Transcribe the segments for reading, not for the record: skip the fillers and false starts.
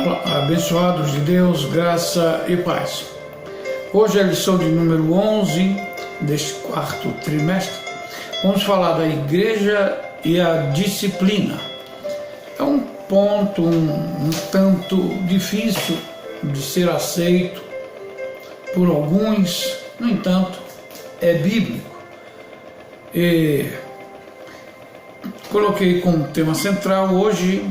Abençoados de Deus, graça e paz. Hoje é a lição de número 11 deste quarto trimestre. Vamos falar da igreja e a disciplina. É um ponto um tanto difícil de ser aceito por alguns, no entanto, é bíblico. E coloquei como tema central hoje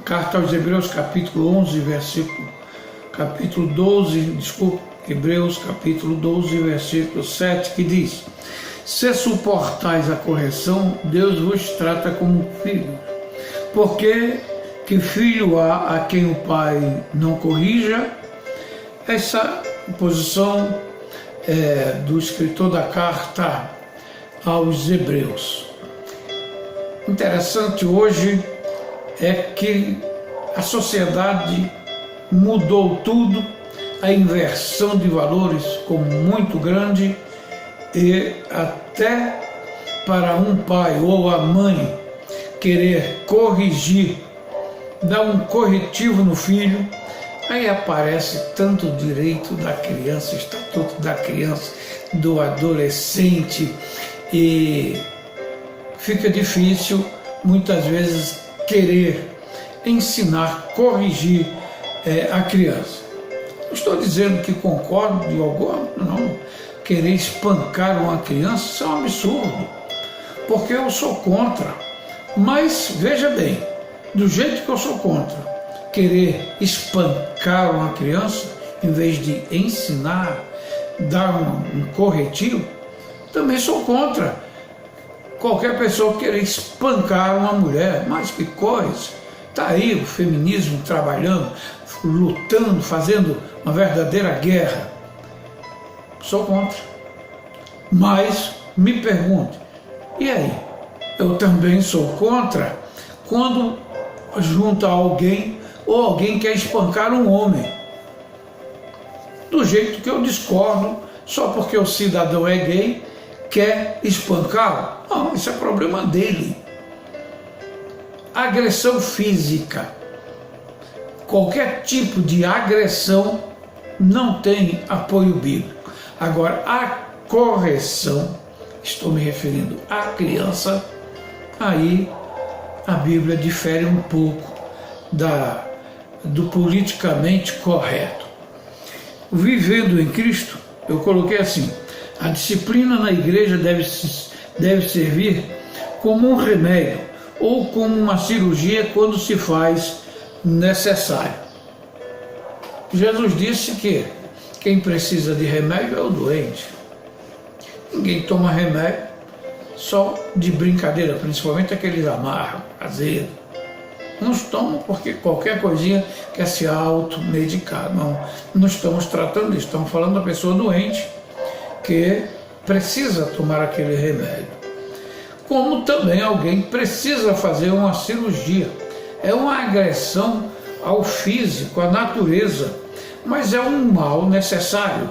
Carta aos Hebreus, capítulo 11, Hebreus, capítulo 12, versículo 7, que diz: Se suportais a correção, Deus vos trata como filhos. Porque que filho há a quem o pai não corrija? Essa posição é do escritor da carta aos Hebreus. Interessante hoje é que a sociedade mudou tudo, a inversão de valores ficou muito grande e até para um pai ou a mãe querer corrigir, dar um corretivo no filho, aí aparece tanto o direito da criança, estatuto da criança, do adolescente, e fica difícil muitas vezes querer ensinar, corrigir a criança. Não estou dizendo que concordo de algum, não. Querer espancar uma criança, isso é um absurdo, porque eu sou contra. Mas veja bem, do jeito que eu sou contra, querer espancar uma criança, em vez de ensinar, dar um corretivo, também sou contra qualquer pessoa querer espancar uma mulher. Mas que coisa! Está aí o feminismo trabalhando, lutando, fazendo uma verdadeira guerra. Sou contra. Mas me pergunte, e aí? Eu também sou contra quando junta alguém ou alguém quer espancar um homem. Do jeito que eu discordo, só porque o cidadão é gay, quer espancá-lo? Não, isso é problema dele. Agressão física, qualquer tipo de agressão não tem apoio bíblico. Agora, a correção, estou me referindo à criança, aí a Bíblia difere um pouco do politicamente correto. Vivendo em Cristo, eu coloquei assim: a disciplina na igreja deve servir como um remédio ou como uma cirurgia quando se faz necessário. Jesus disse que quem precisa de remédio é o doente. Ninguém toma remédio só de brincadeira, principalmente aqueles amarros, caseiro. Não tomam porque qualquer coisinha quer se automedicar. Não estamos tratando disso, estamos falando da pessoa doente que precisa tomar aquele remédio. Como também alguém precisa fazer uma cirurgia. É uma agressão ao físico, à natureza, mas é um mal necessário.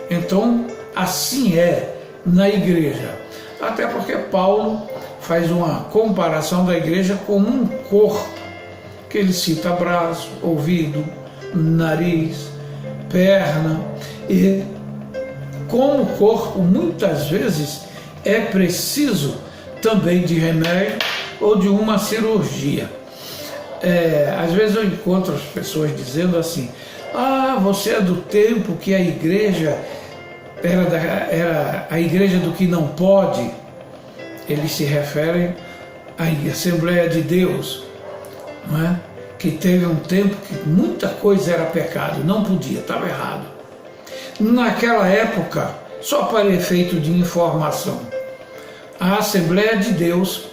Então, assim é na igreja. Até porque Paulo faz uma comparação da igreja como um corpo, que ele cita braço, ouvido, nariz, perna, e como corpo muitas vezes é preciso também de remédio ou de uma cirurgia. Às vezes eu encontro as pessoas dizendo assim: você é do tempo que a igreja era a igreja do que não pode. Eles se referem à Assembleia de Deus, não é? Que teve um tempo que muita coisa era pecado, não podia, estava errado. Naquela época, só para efeito de informação, a Assembleia de Deus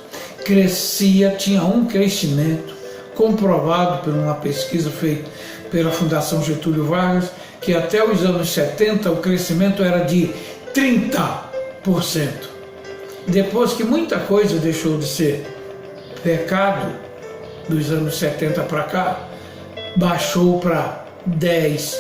crescia, tinha um crescimento comprovado por uma pesquisa feita pela Fundação Getúlio Vargas, que até os anos 70 o crescimento era de 30%. Depois que muita coisa deixou de ser pecado, dos anos 70 para cá, baixou para 10%.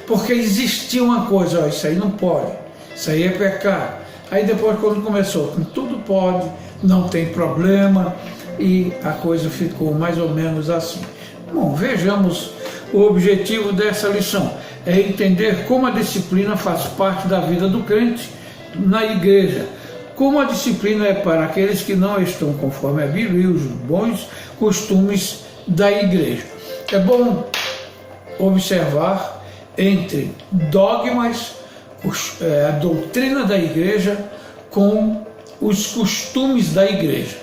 Porque existia uma coisa: isso aí não pode, isso aí é pecado. Aí depois, quando começou, tudo pode, não tem problema, e a coisa ficou mais ou menos assim. Bom, vejamos o objetivo dessa lição. É entender como a disciplina faz parte da vida do crente na igreja. Como a disciplina é para aqueles que não estão conforme a Bíblia e os bons costumes da igreja. É bom observar entre dogmas, a doutrina da igreja com os costumes da igreja.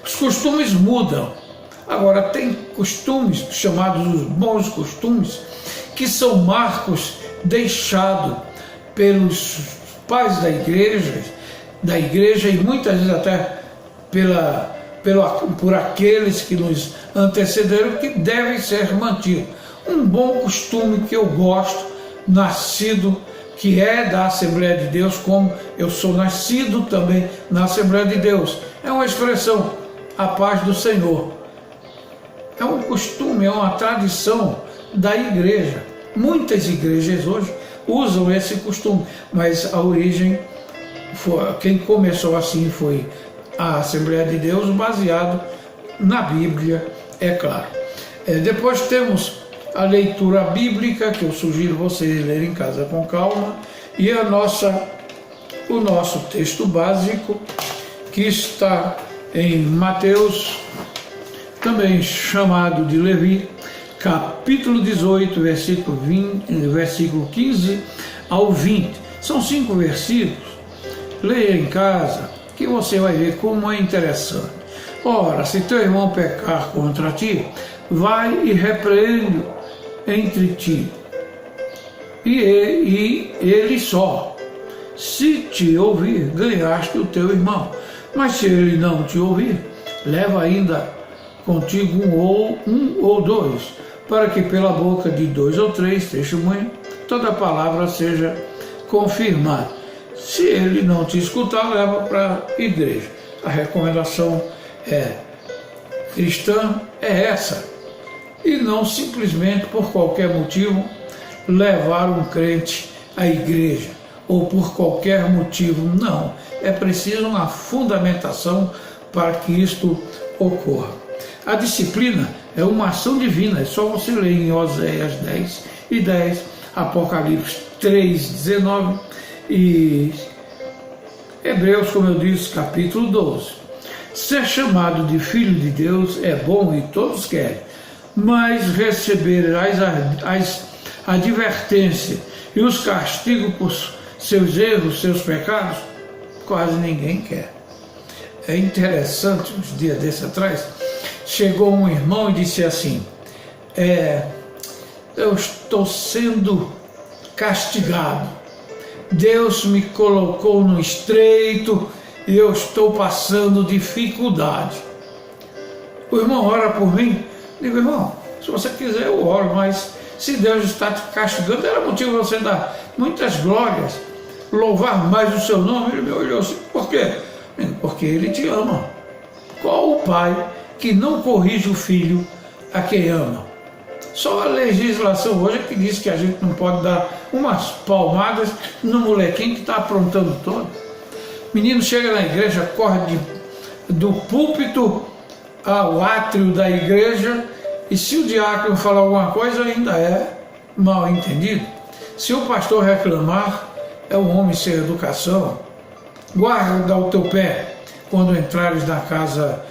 Os costumes mudam. Agora, tem costumes chamados os bons costumes, que são marcos deixados pelos pais da igreja e muitas vezes até por aqueles que nos antecederam, que devem ser mantidos. Um bom costume que eu gosto, nascido, que é da Assembleia de Deus, como eu sou nascido também na Assembleia de Deus, é uma expressão, a paz do Senhor. É um costume, é uma tradição da igreja. Muitas igrejas hoje usam esse costume, mas a origem, quem começou assim foi a Assembleia de Deus, baseado na Bíblia, é claro. Depois temos a leitura bíblica, que eu sugiro vocês lerem em casa com calma, e o nosso texto básico, que está em Mateus, também chamado de Levi, capítulo 18, versículo 15 ao 20. São 5 versículos. Leia em casa, que você vai ver como é interessante. Ora, se teu irmão pecar contra ti, vai e repreende entre ti e ele só. Se te ouvir, ganhaste o teu irmão. Mas se ele não te ouvir, leva ainda contigo um ou dois, para que pela boca de 2 ou 3 testemunhas toda palavra seja confirmada. Se ele não te escutar, leva para a igreja. A recomendação cristã é essa. E não simplesmente por qualquer motivo levar um crente à igreja, ou por qualquer motivo, não. É preciso uma fundamentação para que isto ocorra. A disciplina é uma ação divina, é só você ler em Oséias 10:10, Apocalipse 3:19 e Hebreus, como eu disse, capítulo 12. Ser chamado de filho de Deus é bom e todos querem, mas receber as advertências e os castigos por seus erros, seus pecados, quase ninguém quer. É interessante, uns dias desses atrás, chegou um irmão e disse assim: eu estou sendo castigado, Deus me colocou no estreito e eu estou passando dificuldade. O irmão ora por mim. Digo: irmão, se você quiser eu oro, mas se Deus está te castigando, era motivo de você dar muitas glórias, louvar mais o seu nome. Ele me olhou assim: por quê? Porque Ele te ama. Qual o pai que não corrige o filho a quem ama? Só a legislação hoje é que diz que a gente não pode dar umas palmadas no molequinho que está aprontando todo. Menino chega na igreja, corre do púlpito ao átrio da igreja, e se o diácono falar alguma coisa, ainda é mal entendido. Se o pastor reclamar, é um homem sem educação. Guarda o teu pé quando entrares na casa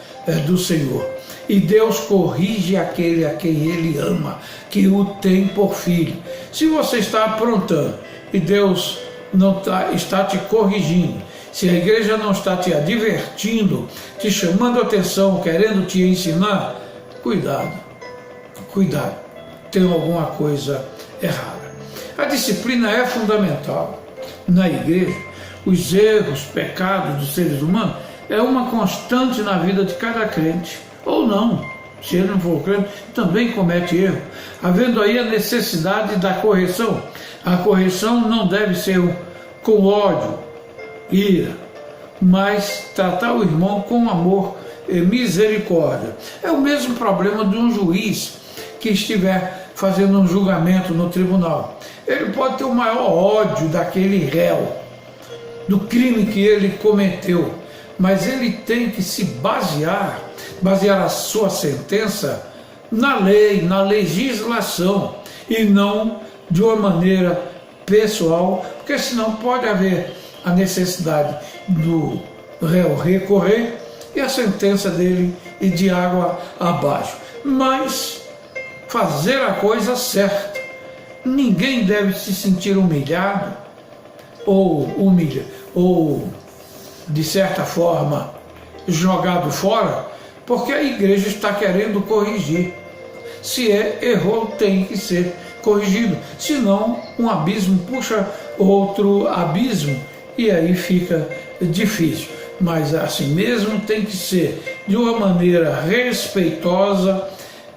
do Senhor. E Deus corrige aquele a quem Ele ama, que o tem por filho. Se você está aprontando e Deus não está te corrigindo, se a igreja não está te advertindo, te chamando a atenção, querendo te ensinar, cuidado, tem alguma coisa errada. A disciplina é fundamental na igreja. Os erros, pecados dos seres humanos é uma constante na vida de cada crente, ou não. Se ele não for crente, também comete erro, havendo aí a necessidade da correção. A correção não deve ser com ódio, ira, mas tratar o irmão com amor e misericórdia. É o mesmo problema de um juiz que estiver fazendo um julgamento no tribunal. Ele pode ter o maior ódio daquele réu, do crime que ele cometeu, mas ele tem que se basear a sua sentença na lei, na legislação, e não de uma maneira pessoal, porque senão pode haver a necessidade do réu recorrer e a sentença dele ir de água abaixo. Mas fazer a coisa certa. Ninguém deve se sentir humilhado ou de certa forma jogado fora, porque a igreja está querendo corrigir. Se errou, tem que ser corrigido, senão um abismo puxa outro abismo e aí fica difícil. Mas assim mesmo tem que ser de uma maneira respeitosa,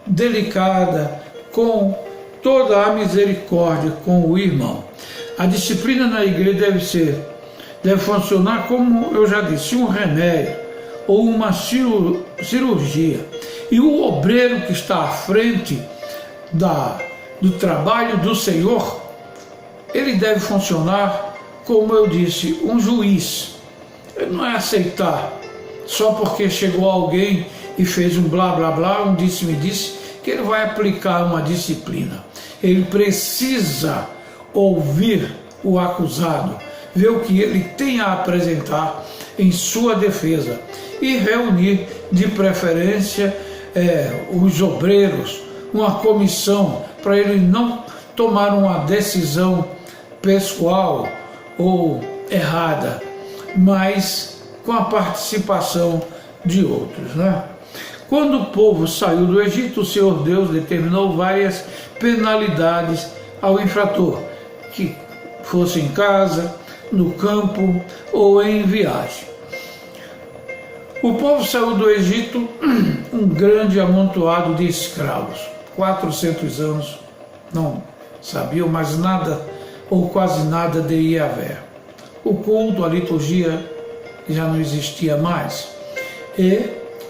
delicada, com toda a misericórdia com o irmão. A disciplina na igreja deve funcionar como eu já disse, um remédio ou uma cirurgia. E o obreiro que está à frente do trabalho do Senhor, ele deve funcionar, como eu disse, um juiz. Ele não é aceitar só porque chegou alguém e fez um blá blá blá, um disse-me disse, que ele vai aplicar uma disciplina. Ele precisa ouvir o acusado, ver o que ele tem a apresentar em sua defesa e reunir de preferência os obreiros, uma comissão, para ele não tomar uma decisão pessoal ou errada, mas com a participação de outros, né? Quando o povo saiu do Egito, o Senhor Deus determinou várias penalidades ao infrator, que fosse em casa, no campo ou em viagem. O povo saiu do Egito, um grande amontoado de escravos, 400 anos, não sabiam mais nada ou quase nada de Yahvé. O culto, a liturgia já não existia mais. E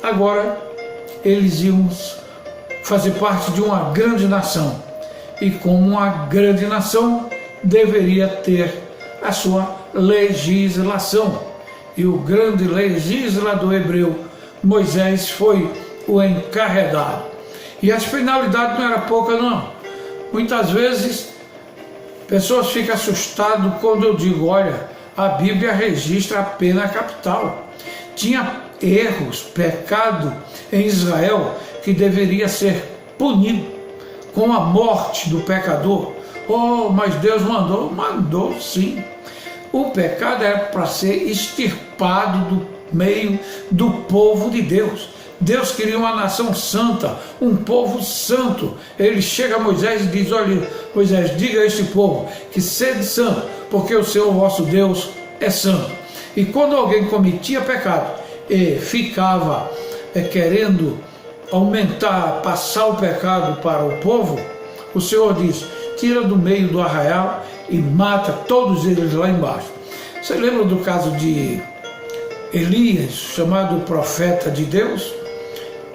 agora eles iam fazer parte de uma grande nação. E como uma grande nação, deveria ter a sua legislação. E o grande legislador hebreu, Moisés, foi o encarregado. E as penalidades não eram poucas, não. Muitas vezes, pessoas ficam assustadas quando eu digo, olha, a Bíblia registra a pena capital. Tinha erros, pecado em Israel que deveria ser punido com a morte do pecador. Oh, mas Deus mandou sim. O pecado era para ser extirpado do meio do povo de Deus. Deus queria uma nação santa, um povo santo. Ele chega a Moisés e diz, olha, Moisés, diga a este povo que sede santo, porque o Senhor vosso Deus é santo. E quando alguém cometia pecado e ficava querendo aumentar, passar o pecado para o povo, o Senhor diz, tira do meio do arraial e mata todos eles lá embaixo. Você lembra do caso de Elias, chamado profeta de Deus?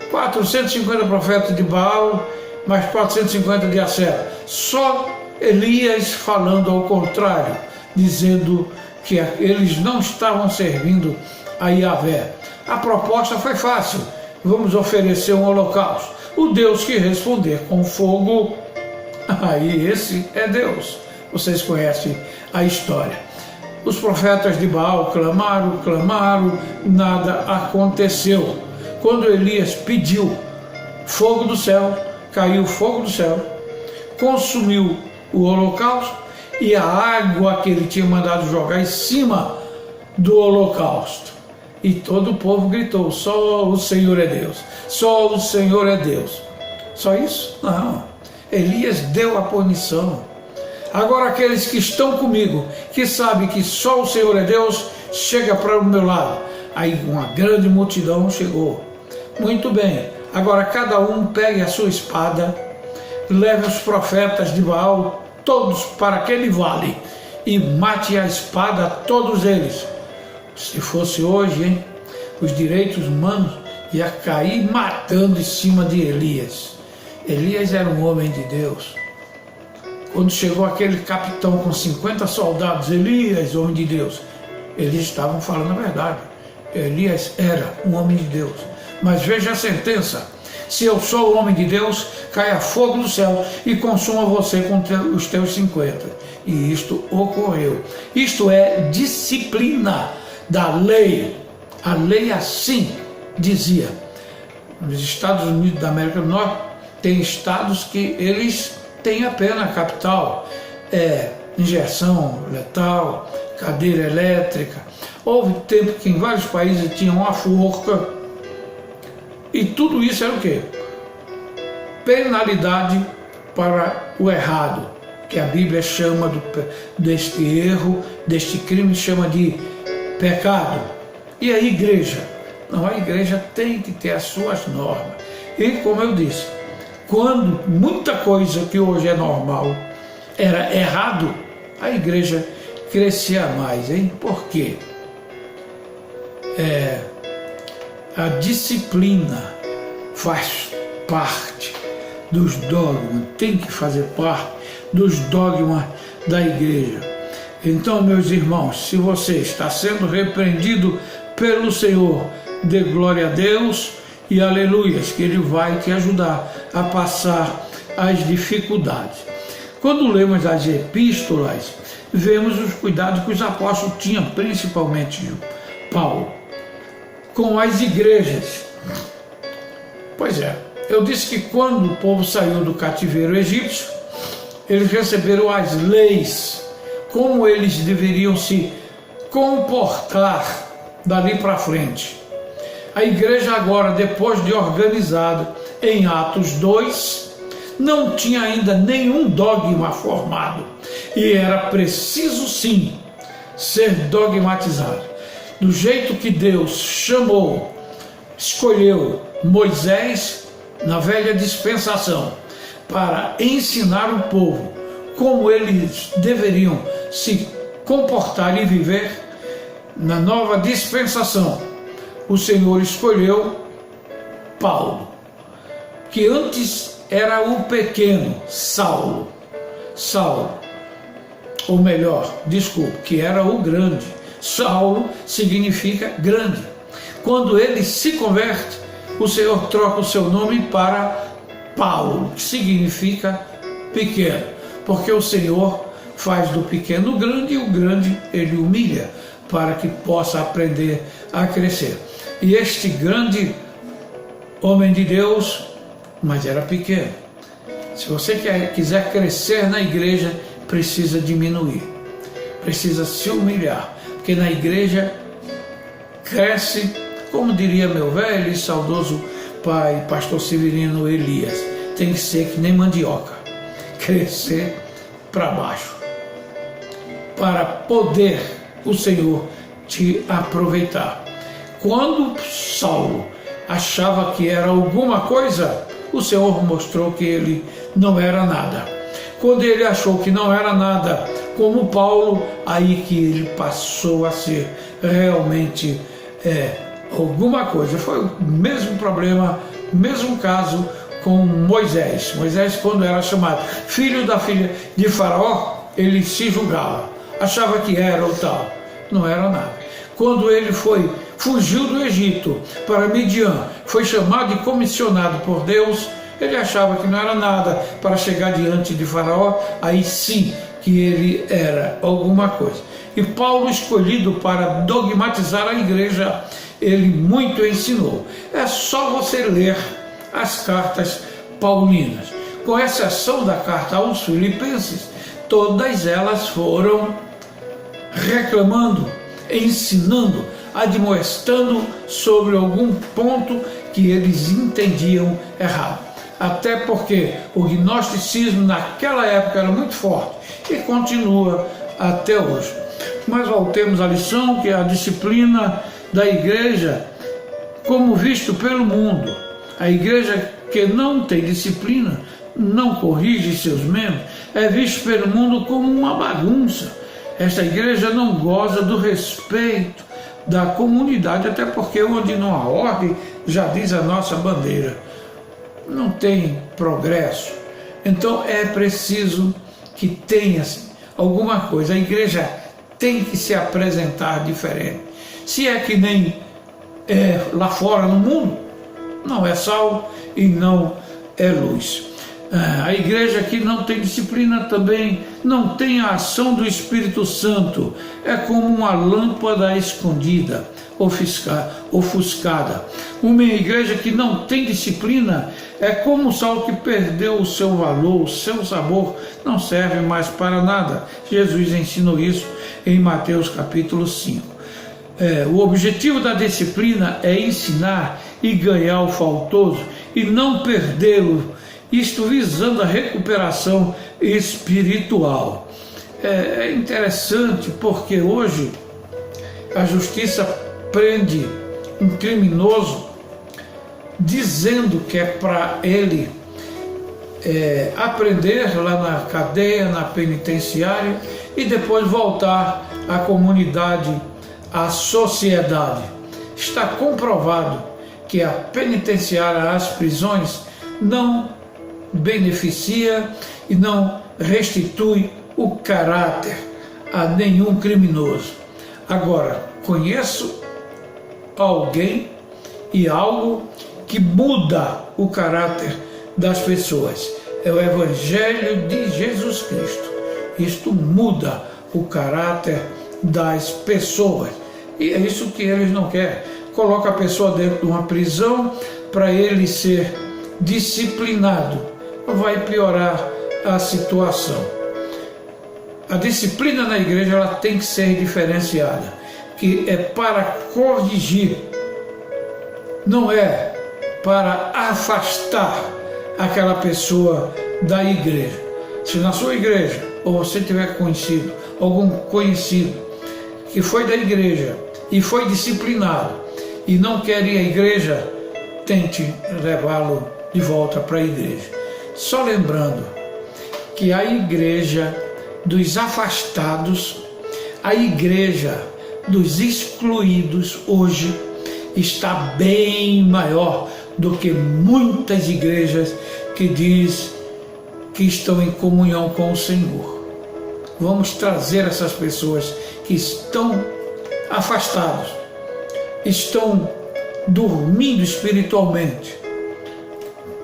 450 profetas de Baal, mais 450 de Acera. Só Elias falando ao contrário, dizendo que eles não estavam servindo a Yahvé. A proposta foi fácil, vamos oferecer um holocausto. O Deus que responder com fogo, aí esse é Deus. Vocês conhecem a história. Os profetas de Baal clamaram, nada aconteceu. Quando Elias pediu fogo do céu, caiu fogo do céu, consumiu o holocausto e a água que ele tinha mandado jogar em cima do holocausto. E todo o povo gritou, só o Senhor é Deus, só o Senhor é Deus. Só isso? Não. Elias deu a punição. Agora aqueles que estão comigo, que sabem que só o Senhor é Deus, chega para o meu lado. Aí uma grande multidão chegou. Muito bem, agora cada um pegue a sua espada, leve os profetas de Baal, todos para aquele vale, e mate a espada a todos eles. Se fosse hoje, hein, os direitos humanos iam cair matando em cima de Elias. Elias era um homem de Deus. Quando chegou aquele capitão com 50 soldados, Elias, homem de Deus, eles estavam falando a verdade. Elias era um homem de Deus. Mas veja a sentença, Se eu sou o homem de Deus, caia fogo do céu e consuma você com os teus 50. E isto ocorreu. Isto é disciplina da lei. A lei assim dizia. Nos Estados Unidos da América do Norte, tem estados que eles têm a pena capital. Injeção letal, cadeira elétrica. Houve tempo que em vários países tinham uma forca. E tudo isso era o quê? Penalidade para o errado, que a Bíblia chama deste erro, deste crime, chama de pecado. E a igreja? Não, a igreja tem que ter as suas normas. E como eu disse, quando muita coisa que hoje é normal era errado, a igreja crescia mais, hein? Por quê? A disciplina faz parte dos dogmas, tem que fazer parte dos dogmas da igreja. Então, meus irmãos, se você está sendo repreendido pelo Senhor, dê glória a Deus e aleluias, que Ele vai te ajudar a passar as dificuldades. Quando lemos as epístolas, vemos os cuidados que os apóstolos tinham, principalmente Paulo, com as igrejas. Pois é, eu disse que quando o povo saiu do cativeiro egípcio, eles receberam as leis, como eles deveriam se comportar dali para frente. A igreja agora, depois de organizada em Atos 2, não tinha ainda nenhum dogma formado e era preciso sim ser dogmatizado. Do jeito que Deus chamou, escolheu Moisés na velha dispensação para ensinar o povo como eles deveriam se comportar e viver, na nova dispensação o Senhor escolheu Paulo, que antes era o pequeno Saulo, ou melhor, desculpe, que era o grande. Saulo significa grande. Quando ele se converte, o Senhor troca o seu nome para Paulo, que significa pequeno, porque o Senhor faz do pequeno grande e o grande ele humilha, para que possa aprender a crescer. E este grande homem de Deus, mas era pequeno. Se você quiser crescer na igreja, precisa diminuir, precisa se humilhar, porque na igreja cresce, como diria meu velho e saudoso pai, pastor Severino Elias, tem que ser que nem mandioca, crescer para baixo, para poder o Senhor te aproveitar. Quando Saulo achava que era alguma coisa, o Senhor mostrou que ele não era nada. Quando ele achou que não era nada, como Paulo, aí que ele passou a ser realmente alguma coisa. Foi o mesmo problema, mesmo caso com Moisés. Moisés, quando era chamado filho da filha de Faraó, ele se julgava, achava que era ou tal, não era nada. Quando ele fugiu do Egito para Midian, foi chamado e comissionado por Deus, ele achava que não era nada para chegar diante de Faraó, aí sim que ele era alguma coisa. E Paulo, escolhido para dogmatizar a igreja, ele muito ensinou. É só você ler as cartas paulinas. Com exceção da carta aos Filipenses, todas elas foram reclamando, ensinando, admoestando sobre algum ponto que eles entendiam errado. Até porque o gnosticismo naquela época era muito forte e continua até hoje. Mas voltemos à lição, que é a disciplina da igreja como visto pelo mundo. A igreja que não tem disciplina, não corrige seus membros, é visto pelo mundo como uma bagunça. Esta igreja não goza do respeito da comunidade, até porque onde não há ordem, já diz a nossa bandeira, não tem progresso. Então é preciso que tenha alguma coisa. A igreja tem que se apresentar diferente. Se é que nem lá fora no mundo, não é sal e não é luz. A igreja que não tem disciplina também não tem a ação do Espírito Santo, é como uma lâmpada escondida, ofuscada. Uma igreja que não tem disciplina é como o sal que perdeu o seu valor, o seu sabor, não serve mais para nada. Jesus ensinou isso em Mateus capítulo 5. O objetivo da disciplina é ensinar e ganhar o faltoso e não perdê-lo, isto visando a recuperação espiritual. É interessante porque hoje a justiça prende um criminoso dizendo que é para ele aprender lá na cadeia, na penitenciária e depois voltar à comunidade, à sociedade. Está comprovado que a penitenciária, as prisões, não beneficia e não restitui o caráter a nenhum criminoso. Agora, conheço alguém e algo que muda o caráter das pessoas. É o Evangelho de Jesus Cristo. Isto muda o caráter das pessoas. E é isso que eles não querem. Coloca a pessoa dentro de uma prisão para ele ser disciplinado. Vai piorar a situação. A disciplina na igreja ela tem que ser diferenciada, que é para corrigir, não é para afastar aquela pessoa da igreja. Se na sua igreja, ou você tiver conhecido, algum conhecido que foi da igreja e foi disciplinado e não quer ir à igreja, tente levá-lo de volta para a igreja. Só lembrando que a igreja dos afastados, a igreja dos excluídos hoje está bem maior do que muitas igrejas que diz que estão em comunhão com o Senhor. Vamos trazer essas pessoas que estão afastadas, estão dormindo espiritualmente,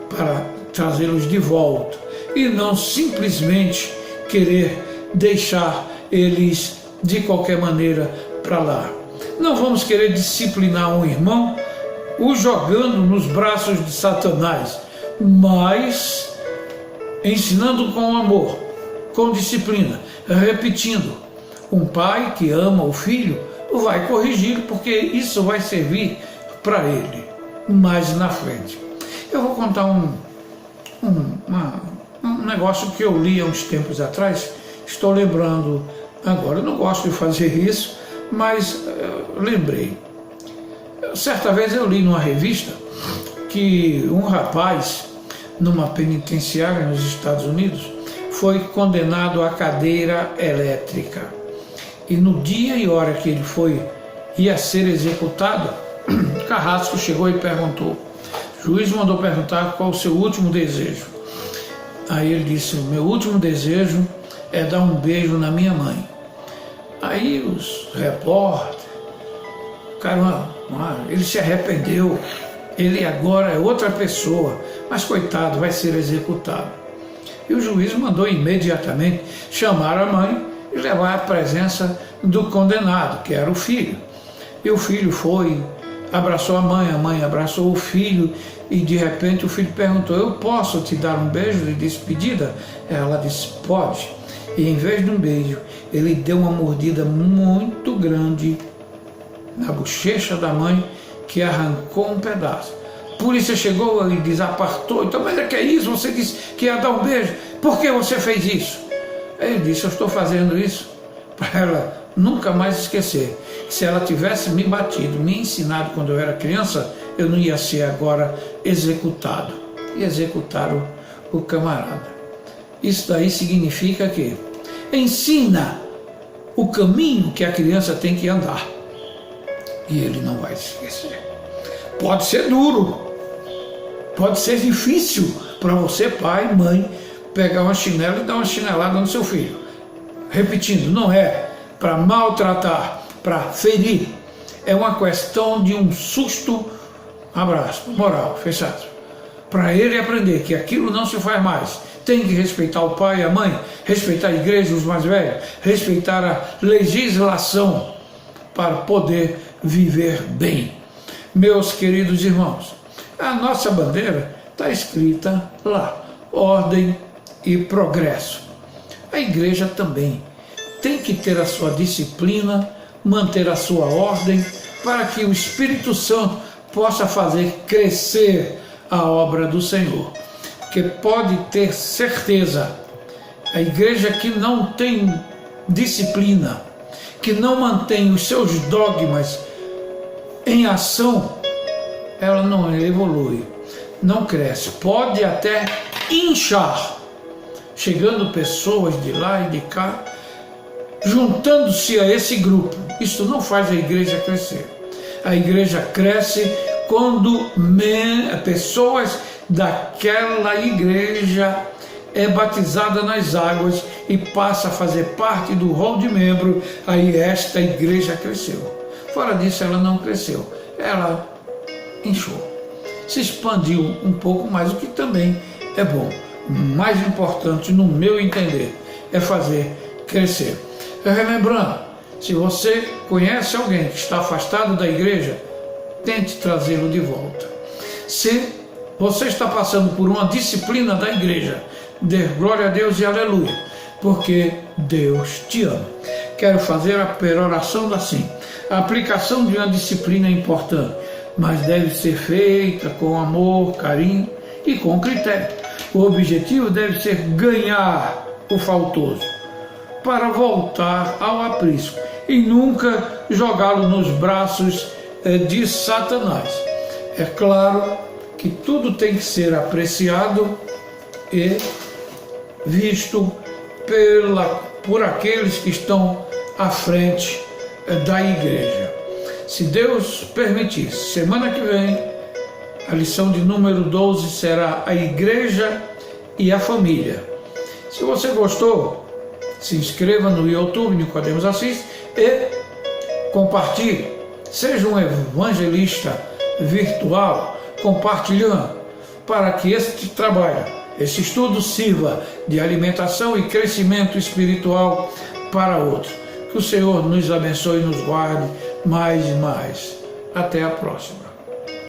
para trazê-los de volta e não simplesmente querer deixar eles de qualquer maneira para lá. Não vamos querer disciplinar um irmão o jogando nos braços de Satanás, mas ensinando com amor, com disciplina, repetindo. Um pai que ama o filho vai corrigir, porque isso vai servir para ele mais na frente. Eu vou contar um negócio que eu li há uns tempos atrás, estou lembrando agora. Eu não gosto de fazer isso, mas lembrei. Certa vez eu li numa revista que um rapaz, numa penitenciária nos Estados Unidos, foi condenado à cadeira elétrica. E no dia e hora que ele ia ser executado, Carrasco chegou e perguntou. O juiz mandou perguntar qual o seu último desejo. Aí ele disse: o meu último desejo é dar um beijo na minha mãe. Aí os repórteres, caramba, ele se arrependeu, ele agora é outra pessoa, mas coitado, vai ser executado. E o juiz mandou imediatamente chamar a mãe e levar à presença do condenado, que era o filho. E o filho foi, abraçou a mãe abraçou o filho, e de repente o filho perguntou: eu posso te dar um beijo de despedida? Ela disse: pode. E em vez de um beijo, ele deu uma mordida muito grande na bochecha da mãe, que arrancou um pedaço. A polícia chegou e desapartou. Então, mas é que é isso? Você disse que ia dar um beijo. Por que você fez isso? Ele disse: eu estou fazendo isso para ela nunca mais esquecer. Se ela tivesse me batido, me ensinado quando eu era criança, eu não ia ser agora executado. E executaram o camarada. Isso daí significa que ensina o caminho que a criança tem que andar. E ele não vai se esquecer. Pode ser duro, pode ser difícil para você, pai, mãe, pegar uma chinela e dar uma chinelada no seu filho. Repetindo, não é para maltratar, para ferir. É uma questão de um susto abraço, moral, fechado. Para ele aprender que aquilo não se faz mais. Tem que respeitar o pai e a mãe, respeitar a igreja, os mais velhos, respeitar a legislação para poder viver bem. Meus queridos irmãos, a nossa bandeira está escrita lá, ordem e progresso. A igreja também tem que ter a sua disciplina, manter a sua ordem, para que o Espírito Santo possa fazer crescer a obra do Senhor. Porque pode ter certeza, a igreja que não tem disciplina, que não mantém os seus dogmas em ação, ela não evolui, não cresce, pode até inchar, chegando pessoas de lá e de cá, juntando-se a esse grupo. Isso não faz a igreja crescer. A igreja cresce quando pessoas daquela igreja é batizada nas águas e passa a fazer parte do rol de membro, aí esta igreja cresceu. Fora disso ela não cresceu, ela inchou, se expandiu um pouco mais, o que também é bom. O mais importante, no meu entender, é fazer crescer. Relembrando, se você conhece alguém que está afastado da igreja, tente trazê-lo de volta. Se você está passando por uma disciplina da igreja, dê glória a Deus e aleluia, porque Deus te ama. Quero fazer a peroração assim. A aplicação de uma disciplina é importante, mas deve ser feita com amor, carinho e com critério. O objetivo deve ser ganhar o faltoso, para voltar ao aprisco e nunca jogá-lo nos braços de Satanás. É claro que tudo tem que ser apreciado e visto por aqueles que estão à frente da igreja. Se Deus permitir, semana que vem, a lição de número 12 será a igreja e a família. Se você gostou, se inscreva no YouTube, Nicodemos Assis, e compartilhe. Seja um evangelista virtual, compartilhando, para que esse trabalho, esse estudo sirva de alimentação e crescimento espiritual para outros. Que o Senhor nos abençoe e nos guarde mais e mais. Até a próxima.